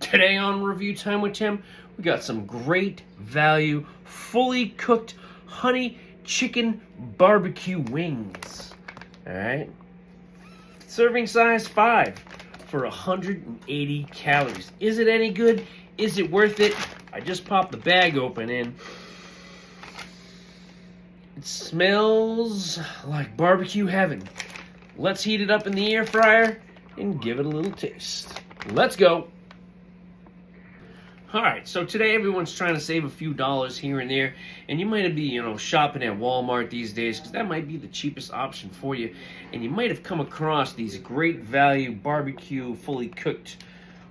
Today on Review Time with Tim, we got some great value, fully cooked honey chicken barbecue wings. Alright? Serving size 5 for 180 calories. Is it any good? Is it worth it? I just popped the bag open and it smells like barbecue heaven. Let's heat it up in the air fryer and give it a little taste. Let's go. Alright, so today everyone's trying to save a few dollars here and there, and you might be, shopping at Walmart these days because that might be the cheapest option for you, and you might have come across these great value barbecue fully cooked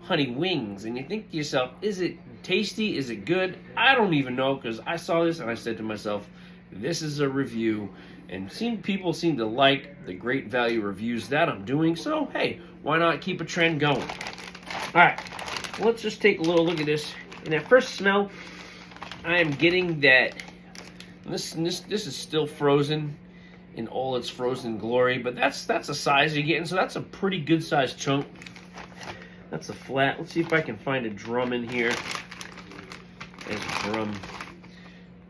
honey wings, and you think to yourself, is it tasty? Is it good? I don't even know, because I saw this and I said to myself, this is a review, and people seem to like the great value reviews that I'm doing, so hey, why not keep a trend going? Alright. Let's just take a little look at this. In that first smell, I am getting that this is still frozen in all its frozen glory, but that's the size you're getting, so that's a pretty good sized chunk. That's a flat. Let's see if I can find a drum in here. There's a drum.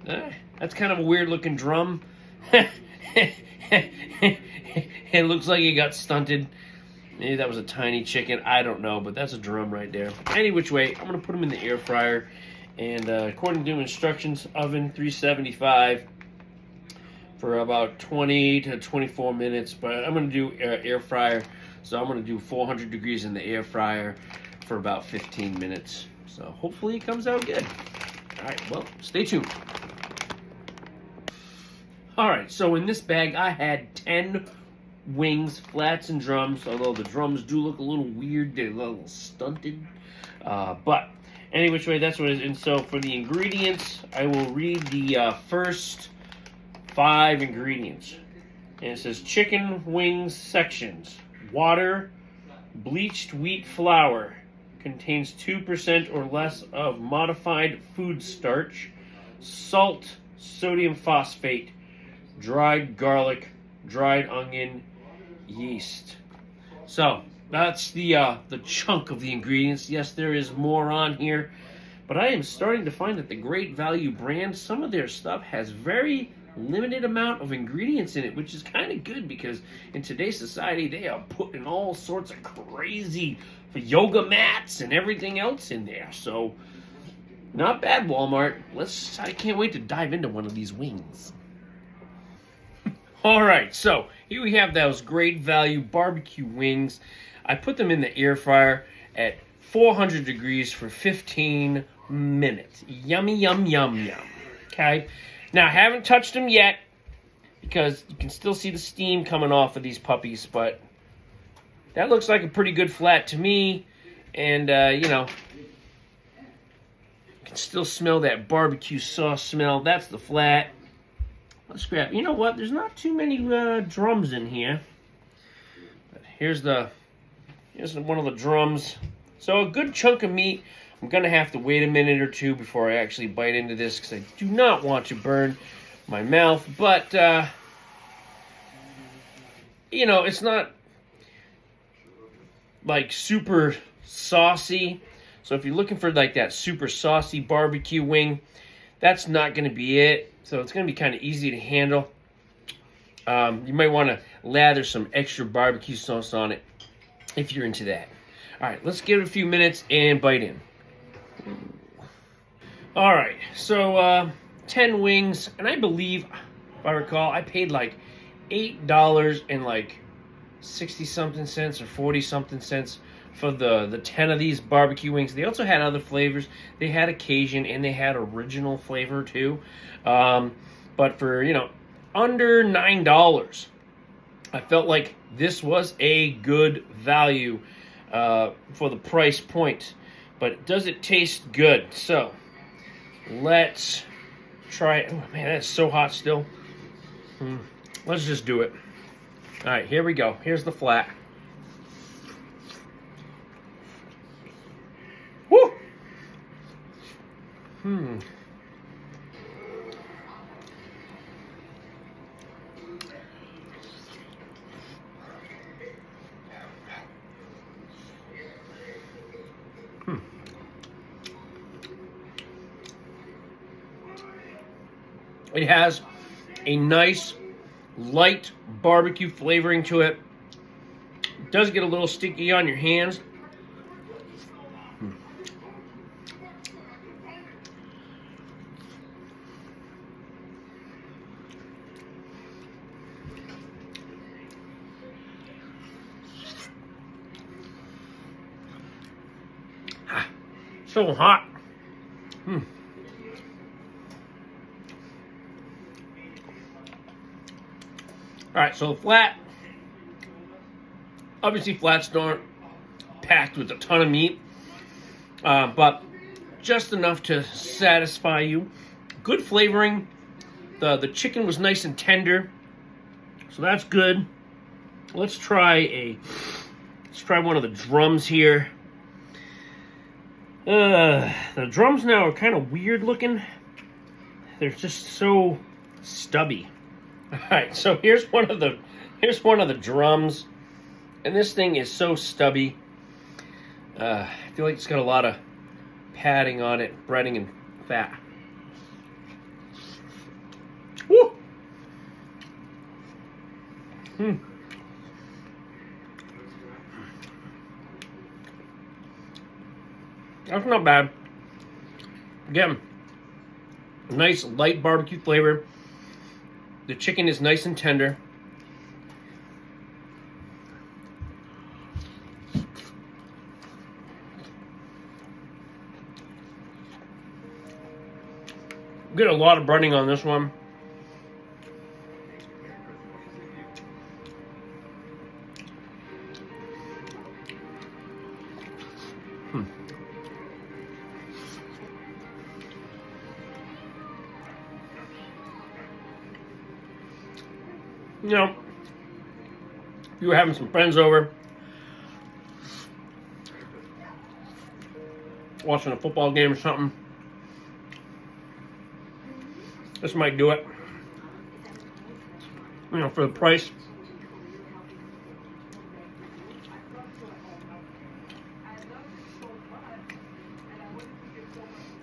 That's kind of a weird looking drum. It looks like it got stunted. Maybe that was a tiny chicken. I don't know, but that's a drum right there. Any which way, I'm going to put them in the air fryer. And according to instructions, oven 375 for about 20 to 24 minutes. But I'm going to do air fryer. So I'm going to do 400 degrees in the air fryer for about 15 minutes. So hopefully it comes out good. All right, well, stay tuned. All right, so in this bag, I had 10 wings, flats, and drums, although the drums do look a little weird. They're a little stunted. But any which way, that's what it is. And so for the ingredients, I will read the first 5 ingredients. And it says chicken wings sections. Water, bleached wheat flour, contains 2% or less of modified food starch, salt, sodium phosphate, dried garlic, dried onion, yeast. So that's the chunk of the ingredients. Yes, there is more on here, but I am starting to find that the Great Value brand, some of their stuff has very limited amount of ingredients in it, which is kind of good because in today's society they are putting all sorts of crazy yoga mats and everything else in there. So not bad, Walmart. I can't wait to dive into one of these wings. Alright, so here we have those Great Value barbecue wings. I put them in the air fryer at 400 degrees for 15 minutes. Yummy, yum, yum, yum. Okay? Now, I haven't touched them yet because you can still see the steam coming off of these puppies, but that looks like a pretty good flat to me. And, you can still smell that barbecue sauce smell. That's the flat. Let's grab, you know what, there's not too many drums in here. But here's one of the drums. So a good chunk of meat. I'm going to have to wait a minute or two before I actually bite into this because I do not want to burn my mouth. But, it's not like super saucy. So if you're looking for like that super saucy barbecue wing, that's not going to be it. So it's going to be kind of easy to handle. You might want to lather some extra barbecue sauce on it if you're into that. All right, let's give it a few minutes and bite in. All right, so 10 wings, and I believe, if I recall, I paid like $8 and like 60-something cents or 40-something cents for the 10 of these barbecue wings. They also had other flavors. They had Cajun and they had original flavor too. But for, under $9, I felt like this was a good value for the price point. But does it taste good? So let's try it. Oh man, that's so hot still. Let's just do it. All right, here we go. Here's the flat. Woo! It has a nice, light barbecue flavoring to it. It does get a little sticky on your hands. So hot. Alright, so flat. Obviously, flats aren't packed with a ton of meat, but just enough to satisfy you. Good flavoring. The chicken was nice and tender, so that's good. Let's try one of the drums here. The drums now are kind of weird looking. They're just so stubby. All right, so here's one of the drums, and this thing is so stubby. I feel like it's got a lot of padding on it, breading and fat. Woo! That's not bad. Again, nice light barbecue flavor. The chicken is nice and tender. Get a lot of breading on this one. You know, if you were having some friends over, watching a football game or something, this might do it. You know, for the price.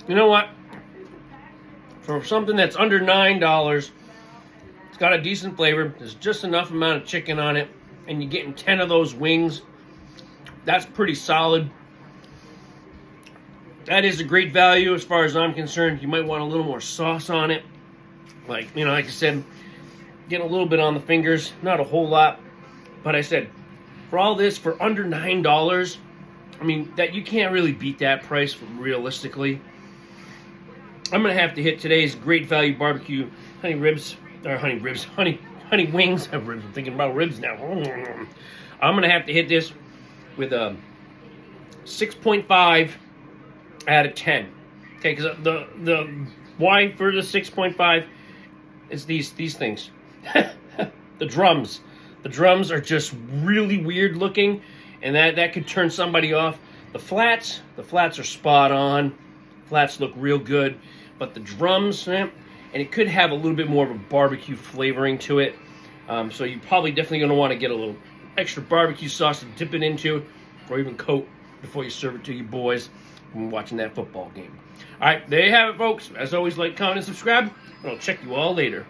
You know what? For something that's under $9, it's got a decent flavor. There's just enough amount of chicken on it, and you're getting 10 of those wings. That's pretty solid. That is a great value as far as I'm concerned. You might want a little more sauce on it. Like I said, getting a little bit on the fingers, not a whole lot. But I said, for all this, for under $9, I mean, that you can't really beat that price realistically. I'm going to have to hit today's Great Value Barbecue honey wings. I'm thinking about ribs now. I'm going to have to hit this with a 6.5 out of 10. Okay, because the why for the 6.5 is these things. The drums. The drums are just really weird looking, and that could turn somebody off. The flats are spot on. Flats look real good, but the drums, and it could have a little bit more of a barbecue flavoring to it. So you're probably definitely going to want to get a little extra barbecue sauce to dip it into, or even coat before you serve it to your boys when watching that football game. All right, there you have it, folks. As always, like, comment, and subscribe, and I'll check you all later.